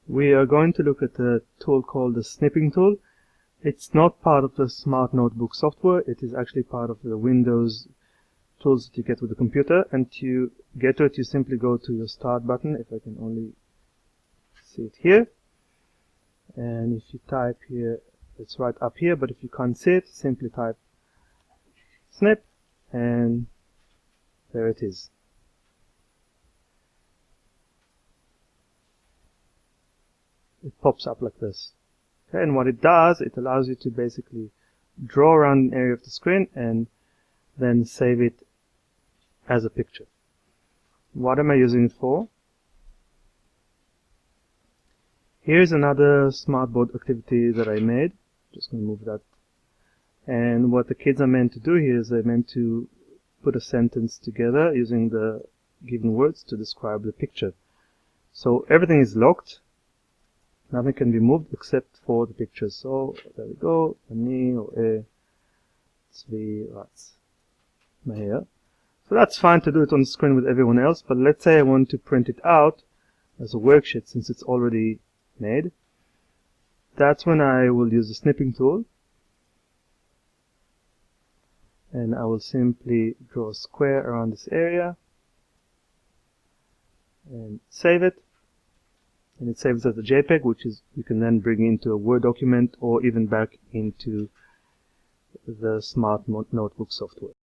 We are going to look at a tool called the snipping tool. It's not part of the Smart Notebook software. It is actually part of the Windows tools that you get with the computer. And to get to it, you simply go to your Start button, if I can only see it here. And if you type here, it's right up here, but if you can't see it, simply type snip, and there it is. It pops up like this. Okay, and what it does, it allows you to basically draw around an area of the screen and then save it as a picture. What am I using it for? Here's another smartboard activity that I made. Just going to move that. And what the kids are meant to do here is they're meant to put a sentence together using the given words to describe the picture. So everything is locked. Nothing can be moved except for the pictures. So there we go. אני רואה צבי רץ מהר. So that's fine to do it on the screen with everyone else, but let's say I want to print it out as a worksheet since it's already made. That's when I will use the snipping tool. And I will simply draw a square around this area and save it. And it saves as a JPEG, which is you can then bring into a Word document or even back into the Smart Notebook software.